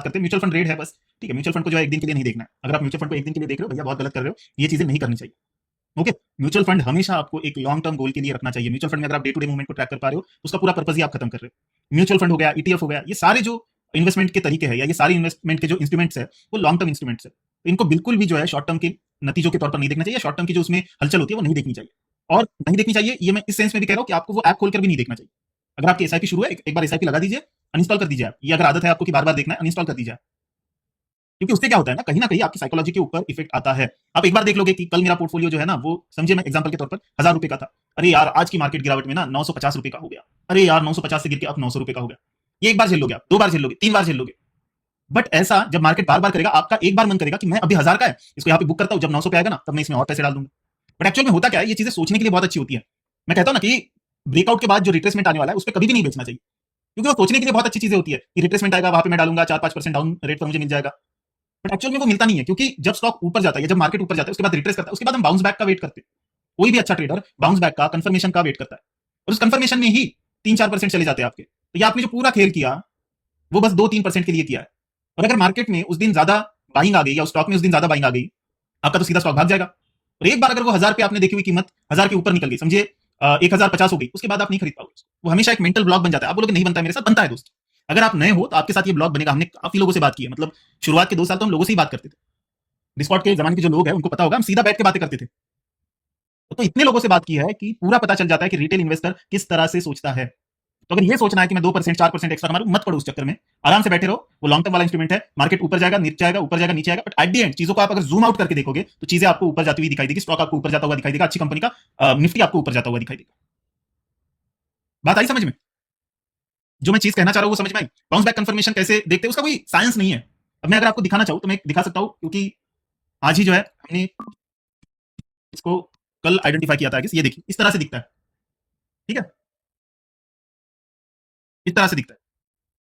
करते हैं, mutual fund red है बस, ठीक है। म्यूचुअल फंड को जो है एक दिन के लिए नहीं देखना है। अगर आप म्यूचुअल फंड को एक दिन के लिए देख रहे हो, भैया बहुत गलत कर रहे हो, ये चीजें नहीं करनी चाहिए। ओके, म्यूचुअल फंड हमेशा आपको एक लॉन्ग टर्म गोल के लिए रखना चाहिए। म्यूचुअल फंड में अगर आप डे टू डे मूवमेंट को ट्रैक कर पा रहे हो, उसका पूरा पर्पज ही आप खत्म कर रहे हो। म्यूचुअल फंड हो गया, ईटीएफ हो गया, ये सारे जो इन्वेस्टमेंट के तरीके हैं या ये सारे इन्वेस्टमेंट के जो इंस्ट्रूमेंट्स है, वो लॉन्ग टर्म इंस्ट्रूमेंट्स है। तो इनको बिल्कुल भी जो है शॉर्ट टर्म के नतीजों के तौर पर नहीं देखना चाहिए, शॉर्ट टर्म की जो उसमें हलचल होती है वो नहीं देखनी चाहिए। और नहीं देखनी चाहिए, ये मैं इस सेंस में भी कह रहा हूं कि आपको वो ऐप खोलकर भी नहीं देखना चाहिए। अगर आपकी एसआईपी शुरू है, एक बार एसआईपी लगा दीजिए, अनइंस्टॉल कर दीजिए। आप ये अगर आदत है आपको कि बार बार देखना है, अनइंस्टॉल कर दीजिए। क्योंकि उससे क्या होता है ना कहीं आपकी साइकोलॉजी के ऊपर इफेक्ट आता है। आप एक बार देख लोगे कि कल मेरा पोर्टफोलियो जो है ना, वो समझिए मैं एग्जांपल के तौर पर 1000 रुपए का था। अरे यार, आज की मार्केट गिरावट में ना 950 रुपए का हो गया। अरे यार, 950 से गिर के अब 900 रुपए का हो गया। ये एक बार झेल लोगे आप, 2 बार झेल लोगे, 3 बार झेल लोगे। बट ऐसा जब मार्केट बार बार करेगा, आपका एक बार मन करेगा कि मैं अभी 1000 का है, इसको यहाँ पे बुक करता हूँ, जब 900 पे आएगा ना तब मैं इसमें और पैसे डाल दूंगा। बट एक्चुअल में होता क्या है, ये चीजें सोचने के लिए बहुत अच्छी होती है। मैं कहता हूँ ना कि ब्रेकआउट के बाद जो रिट्रेसमेंट आने वाला है, उस पर कभी भी नहीं बेचना चाहिए, क्योंकि वो सोचने के लिए बहुत अच्छी चीजें होती है कि रिट्रेसमेंट आएगा, वहां पे मैं डालूंगा 4-5% डाउन रेट पर मुझे मिल जाएगा। बट एक्चुअल में वो मिलता नहीं है, क्योंकि जब स्टॉक ऊपर जाता है, जब मार्केट ऊपर जाता है, उसके बाद रिट्रेस करता है, उसके बाद हम बाउंस बैक का वेट करते हैं। कोई भी अच्छा ट्रेडर बाउंस बैक का, कंफर्मेशन का वेट करता है, और उस कंफर्मेशन में ही 3-4% चले जाते हैं आपके। तो ये आपने जो पूरा खेल किया, वो बस 2-3% के लिए किया है। और अगर मार्केट में उस दिन ज्यादा बाइंग आ गई, या उस स्टॉक में उस दिन ज्यादा बाइंग आ गई, आपका तो सीधा स्टॉक भाग जाएगा। और एक बार अगर वो 1000 पे आपने देखी हुई कीमत 1000 के ऊपर निकल गई, समझिए 1050 हो गई, उसके बाद आप नहीं खरीद पाओगे। वो हमेशा एक मेंटल ब्लॉक बन जाता है। आप बोलोगे नहीं बनता है, मेरे साथ बनता है दोस्त। अगर आप नए हो तो आपके साथ ये ब्लॉक बनेगा। हमने काफी लोगों से बात की है, मतलब शुरुआत के 2 साल तो हम लोगों से ही बात करते थे। डिस्कॉर्ड के जमाने के जो लोग हैं उनको पता होगा, हम सीधा बैठ के बातें करते थे। तो इतने लोगों से बात की है कि पूरा पता चल जाता है कि रिटेल इन्वेस्टर किस तरह से सोचता है। तो अगर ये सोचना है कि मैं 2% 4% एक्स्ट्रा कमा लूं, मत पड़ो उस चक्कर में। आराम से बैठे रहो। वो लॉन्ग टर्म वाला इंस्ट्रूमेंट है। मार्केट ऊपर जाएगा, नीचे जाएगा, ऊपर जाएगा, नीचे आएगा, बट एट द एंड चीजों को आप अगर जूम आउट करके देखोगे तो चीजें आपको ऊपर जाती हुई दिखाई देगी। स्टॉक आपको ऊपर जाता हुआ दिखाई देगा, अच्छी कंपनी का निफ्टी आपको ऊपर जाता हुआ दिखाई देगा। बात आई समझ में? जो मैं चीज कहना चाह रहा हूं वो समझ में आई? बाउंस बैक कंफर्मेशन कैसे देखते हैं, उसका कोई साइंस नहीं है। अब मैं अगर आपको दिखाना चाहूं तो मैं दिखा सकता हूं, क्योंकि आज ही जो है हमने इसको कल आइडेंटिफाई किया था। ये देखिए, इस तरह से दिखता है, ठीक है, इस तरह से दिखता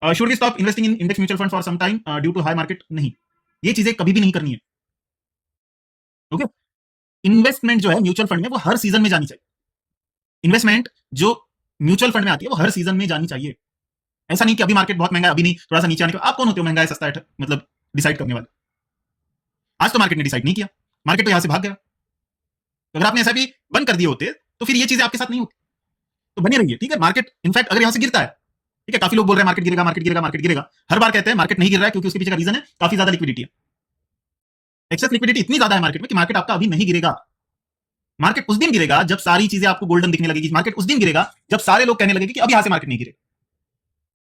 है। Should we stop investing in index mutual fund for some time due to high market? नहीं, ये चीजें कभी भी नहीं करनी है। ओके, इन्वेस्टमेंट जो है म्यूचुअल फंड में वो हर सीजन में जानी चाहिए। इन्वेस्टमेंट जो म्यूचुअल फंड में आती है वो हर सीजन में जानी चाहिए। ऐसा नहीं कि अभी मार्केट बहुत महंगा है, अभी नहीं, थोड़ा सा नीचे आने के। आप कौन होते हो महंगा है सस्ता है मतलब डिसाइड करने वाले? आज तो मार्केट ने डिसाइड नहीं किया, मार्केट तो यहां से भाग गया। तो अगर आपने ऐसा भी बंद कर दिए होते तो फिर ये चीजें आपके साथ नहीं होती। तो बने रहिए, ठीक है। मार्केट इनफैक्ट अगर यहां से गिरता है, ठीक है, काफी लोग बोल रहे हैं मार्केट गिरेगा, मार्केट गिरेगा, मार्केट गिरेगा। हर बार कहते हैं मार्केट नहीं गिर रहा है, क्योंकि उसके पीछे का रीजन है काफी ज्यादा लिक्विडिटी है। एक्सेस लिक्विडिटी इतनी ज्यादा है मार्केट में कि मार्केट आपका अभी नहीं गिरेगा। मार्केट उस दिन गिरेगा जब सारी चीजें आपको गोल्डन दिखने लगेगी। मार्केट उस दिन गिरेगा जब सारे लोग कहने लगेंगे कि अभी यहां से मार्केट नहीं गिरेगा।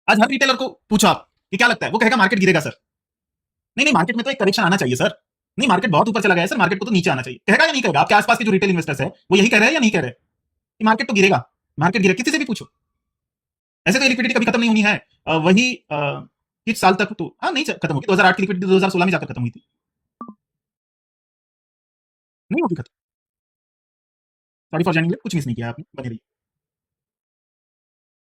आज हर रिटेलर को पूछो आप कि क्या लगता है, वो कहेगा मार्केट गिरेगा सर। नहीं नहीं, मार्केट में तो एक करेक्शन आना चाहिए सर। नहीं, मार्केट बहुत ऊपर चला गया है सर, मार्केट को तो नीचे आना चाहिए। कहेगा या नहीं कहेगा? आपके आसपास के जो रिटेल इन्वेस्टर्स है वो यही कह रहे हैं या नहीं कह रहे कि मार्केट तो गिरेगा, मार्केट गिरेगा? किसी से भी पूछो। ऐसे तो लिक्विडिटी कभी खत्म नहीं होनी है। वही कुछ साल तक तो हाँ नहीं खत्म होगी। 2008 की लिक्विडिटी 2016 में जाकर खत्म हुई थी, नहीं होगी खत्म। सॉरी फॉर जॉइनिंग, कुछ मिस नहीं किया आपने, बने रहिए।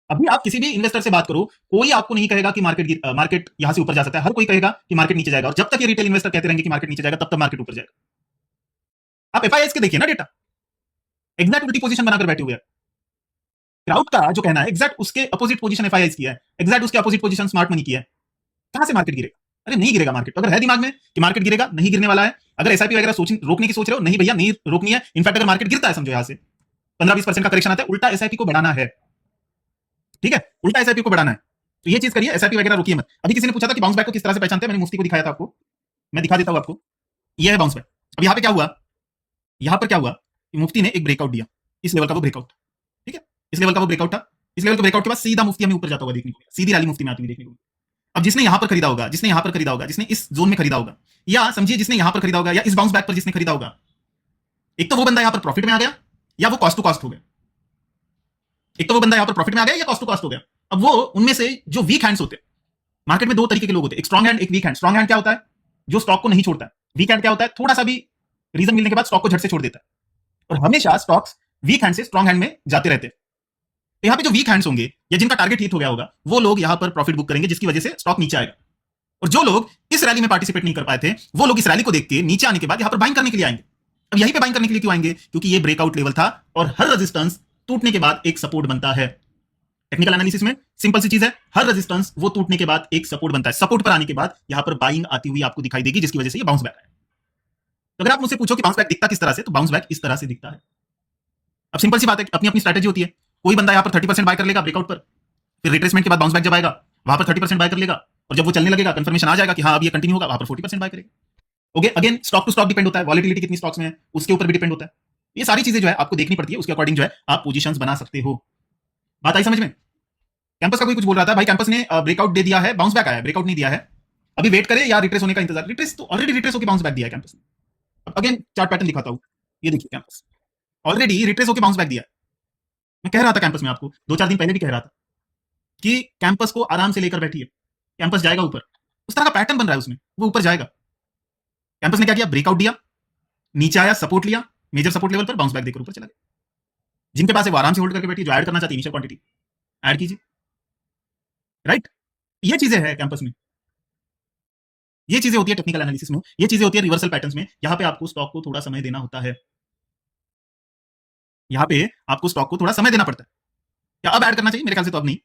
अभी आप किसी भी इन्वेस्टर से बात करो, कोई आपको नहीं कहेगा कि मार्केट यहां से ऊपर जा सकता है। हर कोई कहेगा कि मार्केट नीचे जाएगा। और जब तक ये रिटेल इन्वेस्टर कहते रहेंगे कि मार्केट नीचे जाएगा, तब तक मार्केट ऊपर जाएगा। आप एफआईआई के देखिए ना डेटा, एग्जैक्ट उल्टी पोजीशन बनाकर बैठे हुए हैं। क्राउड का जो कहना है एग्जैक्ट उसके अपोजिट पोजीशन एफआईआई की है, एग्जैक्ट उसके अपोजिट पोजीशन स्मार्ट मनी की है। कहां से मार्केट गिरेगा? अरे नहीं गिरेगा मार्केट। अगर है दिमाग में कि मार्केट गिरेगा, नहीं गिरने वाला है। अगर एसआईपी वगैरह रोकने की सोच रहे हो, नहीं भैया, नहीं रोकनी है। इनफैक्ट अगर मार्केट गिरता है, समझो यहां से 15-20% का करेक्शन आता है, उल्टा एसआईपी को बढ़ाना है, ठीक है, उल्टा एसआईपी को बढ़ाना है। तो ये चीज करिए, एसआईपी वगैरह रोकिए मत। अभी किसी ने पूछा था कि बाउंस बैक को किस तरह से पहचानते हैं, मैंने मुफ्ती को दिखाया था आपको, मैं दिखा देता हूं आपको। ये है बाउंस बैक। अब यहां पे क्या हुआ, यहां पर क्या हुआ कि मुफ्ती ने एक ब्रेकआउट दिया, इस लेवल का वो ब्रेकआउट, ठीक है, इस लेवल का वो ब्रेकआउट था। इस लेवल के ब्रेकआउट के बाद सीधा मुफ्ती हमें ऊपर जाता हुआ देखने को मिला, सीधी रैली मुफ्ती में आती हुई देखने को मिली। अब जिसने यहां पर खरीदा होगा, जिसने यहां पर खरीदा होगा, जिसने इस जोन में खरीदा होगा, या समझिए जिसने यहां पर खरीदा होगा, या इस बाउंस बैक पर जिसने खरीदा होगा, एक तो वो बंदा यहां पर प्रॉफिट में आ गया, या वो कॉस्ट टू कॉस्ट हो गया। एक तो वो बंदा यहां पर प्रॉफिट में आ गया या कॉस्ट टू कॉस्ट हो गया। अब वो उनमें से जो वीक हैंड्स होते हैं, मार्केट में 2 तरीके के लोग होते हैं, एक स्ट्रांग हैंड, एक वीक हैंड। स्ट्रांग हैंड क्या होता है? जो स्टॉक को नहीं छोड़ता है। वीक हैंड क्या होता है? थोड़ा सा भी रीजन मिलने के बाद स्टॉक को झट से छोड़ देता है। और हमेशा स्टॉक्स वीक हैंड से स्ट्रांग हैंड में जाते रहते हैं। तो यहां पे जो वीक हैंड्स होंगे या जिनका टारगेट हिट हो गया होगा, वो लोग यहां पर प्रॉफिट बुक करेंगे, जिसकी वजह से स्टॉक नीचे आएगा। और जो लोग इस रैली में पार्टिसिपेट नहीं कर पाए थे, वो लोग इस रैली को देख के नीचे आने के बाद यहां पर बाइंग करने के लिए आएंगे। अब यहीं पे बाइंग करने के लिए क्यों आएंगे? क्योंकि ये ब्रेकआउट लेवल था और हर रेजिस्टेंस टूटने के बाद एक सपोर्ट बनता है। टेक्निकल एनालिसिस में सिंपल सी चीज है, हर रेजिस्टेंस वो टूटने के बाद एक सपोर्ट बनता है, सपोर्ट पर आने के बाद यहां पर बाइंग आती हुई आपको दिखाई देगी, जिसकी वजह से ये बाउंस बैक है। तो अगर आप मुझसे पूछो कि बाउंस बैक दिखता किस तरह से, तो बाउंस बैक इस तरह से दिखता है। अब सिंपल सी बात है, अपनी अपनी स्ट्रैटेजी होती है। कोई बंदा यहां पर 30% बाय कर लेगा ब्रेकआउट पर, फिर रिट्रेसमेंट के बाद बाउंस बैक जब आएगा वहां पर 30% बाय कर लेगा, और जब वो चलने लगेगा कंफर्मेशन आ जाएगा कि हाँ अब ये कंटिन्यू होगा, वहां पर 40% बाय करेगा। Okay, again stock to stock depend होता है, वॉलिटिलिटी कितनी स्टॉक्स में है उसके ऊपर भी डिपेंड होता है। ये सारी चीजें जो है आपको देखनी पड़ती है, उसके अकॉर्डिंग जो है आप पोजीशंस बना सकते हो। बात आई समझ में? कैंपस का कोई कुछ बोल रहा था, भाई कैंपस ने ब्रेकआउट दे दिया है, बाउंस बैक आया है, ब्रेकआउट नहीं दिया है, अभी वेट करे या रिट्रेस होने का इंतजार? रिट्रेस तो ऑलरेडी रिट्रेस होकर बाउंस बैक दिया है कैंपस ने। अब अगेन चार्ट पैटर्न दिखाता हूं, ये देखिए कैंपस ऑलरेडी रिट्रेस होकर बाउंस बैक दिया है। मैं कह रहा था कैंपस में, आपको 2-4 दिन पहले भी कह रहा था कि कैंपस को आराम से लेकर बैठिए, कैंपस जाएगा ऊपर, उस तरह का पैटर्न बन रहा है उसमें, वो ऊपर जाएगा। कैंपस ने क्या किया, ब्रेकआउट दिया, नीचे आया, सपोर्ट लिया, मेजर सपोर्ट लेवल पर बाउंस बैक देकर ऊपर चला गया। जिनके पास है वो आराम से होल्ड करके बैठिए, जो ऐड करना चाहती है इनिशियल क्वांटिटी ऐड कीजिए, राइट? ये चीजें हैं कैंपस में, ये चीजें होती है टेक्निकल एनालिसिस में, ये चीजें होती है रिवर्सल पैटर्न्स में। यहां पे आपको स्टॉक को थोड़ा समय देना होता है, यहां पे आपको स्टॉक को थोड़ा समय देना पड़ता है। क्या अब ऐड करना चाहिए? मेरे ख्याल से तो अब नहीं,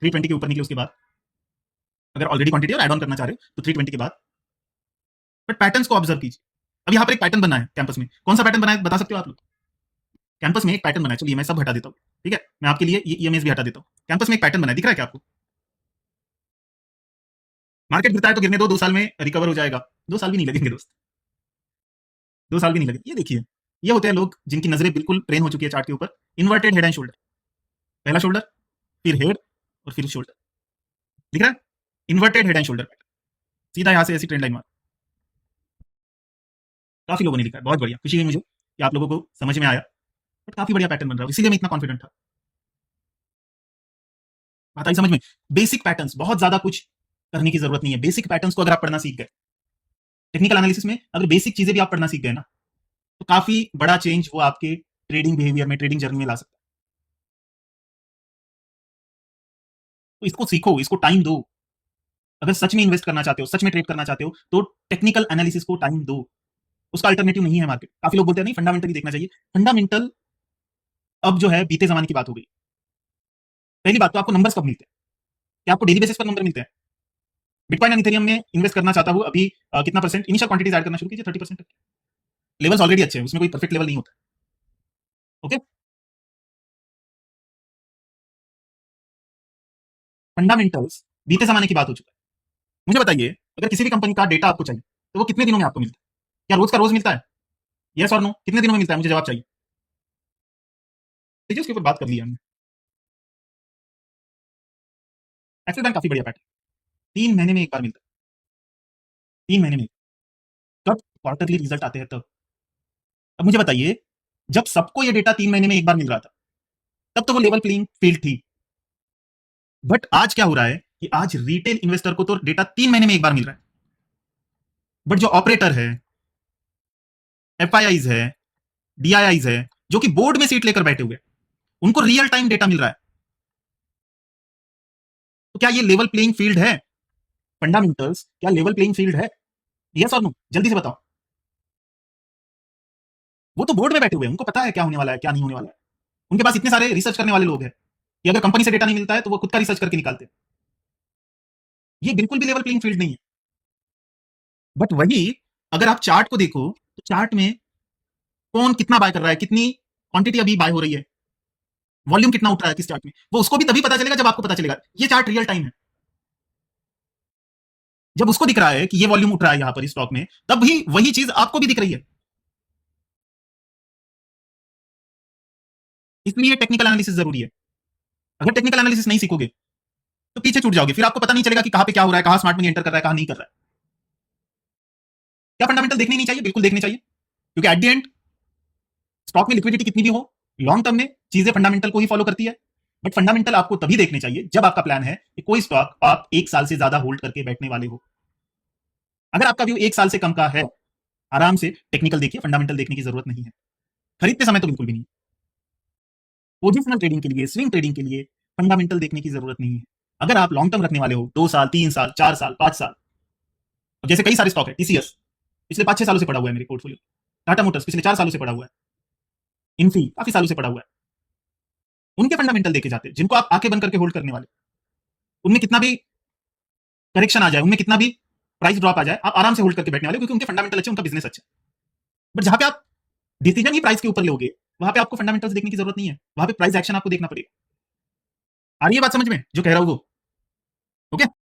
320 के ऊपर निकले उसके बाद अगर ऑलरेडी क्वांटिटी और ऐड ऑन करना चाह रहे हो तो 320 के बाद, बट पैटर्न्स को ऑब्जर्व कीजिए। अब यहां पर एक पैटर्न बना है कैंपस में, कौन सा पैटर्न बना है बता सकते हो आप लोग? कैंपस में एक पैटर्न बना है, चलिए मैं सब हटा देता हूं, ठीक है, मैं आपके लिए ये ईएमएस भी हटा देता हूं। कैंपस में एक पैटर्न बना है, दिख रहा है क्या आपको? मार्केट गिरता है तो गिरने दो, 2 साल में रिकवर हो जाएगा। 2 साल भी नहीं लगेंगे दोस्त, 2 साल भी नहीं लगेंगे। ये देखिए, ये होते हैं लोग जिनकी नजरें बिल्कुल ट्रेन हो चुकी है चार्ट के ऊपर। इन्वर्टेड हेड एंड शोल्डर, पहला शोल्डर, फिर हेड और फिर शोल्डर, दिख रहा है? Inverted head and shoulder pattern, सीधा यहां से ऐसी ट्रेंड लाइन मार। काफी लोगों ने लिखा है, बहुत बढ़िया, खुशी हुई मुझे कि आप लोगों को समझ में आया, बट काफी बढ़िया पैटर्न बन रहा है, इसीलिए मैं इतना कॉन्फिडेंट था। बात आई समझ में? बेसिक पैटर्न्स, बहुत ज्यादा कुछ करने की जरूरत नहीं है, बेसिक पैटर्न्स को अगर आप पढ़ना सीख गए, टेक्निकल एनालिसिस में अगर बेसिक चीजें भी आप पढ़ना सीख गए ना, तो काफी बड़ा चेंज वो आपके ट्रेडिंग बिहेवियर में, ट्रेडिंग जर्नी में ला सकता है। तो इसको सीखो, इसको टाइम दो। अगर सच में इन्वेस्ट करना चाहते हो, सच में ट्रेड करना चाहते हो, तो टेक्निकल एनालिसिस को टाइम दो, उसका अल्टरनेटिव नहीं है मार्केट। काफी लोग बोलते हैं नहीं फंडामेंटल ही देखना चाहिए, फंडामेंटल अब जो है बीते जमाने की बात हो गई। पहली बात तो आपको नंबर्स कब मिलते हैं? क्या आपको डेली बेसिस पर नंबर मिलते हैं? बिटकॉइन एंड इथेरियम में इन्वेस्ट करना चाहता हूं अभी, कितना परसेंट इनिशियल क्वांटिटीज ऐड करना शुरू कीजिए, 30%। लेवल्स ऑलरेडी अच्छे हैं, उसमें कोई परफेक्ट लेवल नहीं होता। ओके, फंडामेंटल्स बीते जमाने की बात हो चुका है। मुझे बताइए, अगर किसी भी कंपनी का डेटा आपको चाहिए तो वो कितने दिनों में आपको मिलता है? क्या रोज का रोज मिलता है? यस और नो, कितने दिनों में मिलता है? मुझे जवाब चाहिए। ठीक है, उसके ऊपर बात कर लिया हमने। एक्सिस बैंक काफी बढ़िया पैटर्न, 3 महीने में एक बार मिलता है, 3 महीने में। कब क्वार्टरली रिजल्ट आते हैं तब। अब मुझे बताइए, जब सबको ये डेटा 3 महीने में एक बार मिल रहा था, तब तो वो लेवल प्लेइंग फील्ड थी। बट आज क्या हो रहा है कि आज रिटेल इन्वेस्टर को तो डेटा 3 महीने में एक बार मिल रहा है, बट जो ऑपरेटर है, एफआईआईज है, डीआईआईज है, जो कि बोर्ड में सीट लेकर बैठे हुए, उनको रियल टाइम डेटा मिल रहा है। तो क्या ये लेवल प्लेइंग फील्ड है? फंडामेंटल्स क्या लेवल प्लेइंग फील्ड है? यस और नो, जल्दी से बताओ। वो तो बोर्ड में बैठे हुए हैं, उनको पता है क्या होने वाला है, क्या नहीं होने वाला है। उनके पास इतने सारे रिसर्च करने वाले लोग हैं कि अगर कंपनी से डेटा नहीं मिलता है तो वो खुद का रिसर्च करके निकालते हैं। ये बिल्कुल भी लेवल प्लेइंग फील्ड नहीं है। बट वही अगर आप चार्ट को देखो, तो चार्ट में कौन कितना बाय कर रहा है, कितनी क्वांटिटी अभी बाय हो रही है, वॉल्यूम कितना उठ रहा है किस चार्ट में, वो उसको भी तभी पता चलेगा जब आपको पता चलेगा। ये चार्ट रियल टाइम है। जब उसको दिख रहा है कि ये वॉल्यूम उठ रहा है यहां पर इस स्टॉक में, तब भी वही चीज आपको भी दिख रही है। इसलिए टेक्निकल एनालिसिस जरूरी है। अगर टेक्निकल एनालिसिस नहीं सीखोगे तो पीछे छूट जाओगे, फिर आपको पता नहीं चलेगा कि कहां पे क्या हो रहा है, कहां स्मार्ट मनी एंटर कर रहा है, कहां नहीं कर रहा है। क्या फंडामेंटल देखने नहीं चाहिए? बिल्कुल देखने चाहिए, क्योंकि एट द एंड स्टॉक में लिक्विडिटी कितनी भी हो, लॉन्ग टर्म में चीजें फंडामेंटल को ही फॉलो करती है। बट फंडामेंटल आपको तभी देखने चाहिए जब आपका प्लान है कि कोई स्टॉक आप 1 साल से ज्यादा होल्ड करके बैठने वाले हो। अगर आपका व्यू 1 साल से कम का है, आराम से टेक्निकल देखिए, फंडामेंटल देखने की जरूरत नहीं है। खरीदते समय तो बिल्कुल भी नहीं। पोजिशनल ट्रेडिंग के लिए, स्विंग ट्रेडिंग के लिए फंडामेंटल देखने की जरूरत नहीं है। अगर आप लॉन्ग टर्म रखने वाले हो, 2 साल, 3 साल, 4 साल, 5 साल, जैसे कई सारे स्टॉक है, टीसीएस पिछले 5-6 सालों से पड़ा हुआ है मेरे पोर्टफोलियो, टाटा मोटर्स पिछले 4 सालों से पड़ा हुआ है, इन्फी काफी सालों से पड़ा हुआ है। उनके फंडामेंटल देखे जाते हैं, जिनको आप आंखें बंद करके होल्ड करने वाले, उनमें कितना भी करेक्शन आ जाए, उनमें कितना भी प्राइस ड्रॉप आ जाए, आप आराम से होल्ड करके बैठने वाले, क्योंकि उनके फंडामेंटल अच्छे, उनका बिजनेस अच्छा है। बट जहां पे आप डिसीजन ही प्राइस के ऊपर लोगे, वहां पे आपको फंडामेंटल्स देखने की जरूरत नहीं है, वहां पे प्राइस एक्शन आपको देखना पड़ेगा। आ रही है बात समझ में जो कह रहा हूं वो? ओके।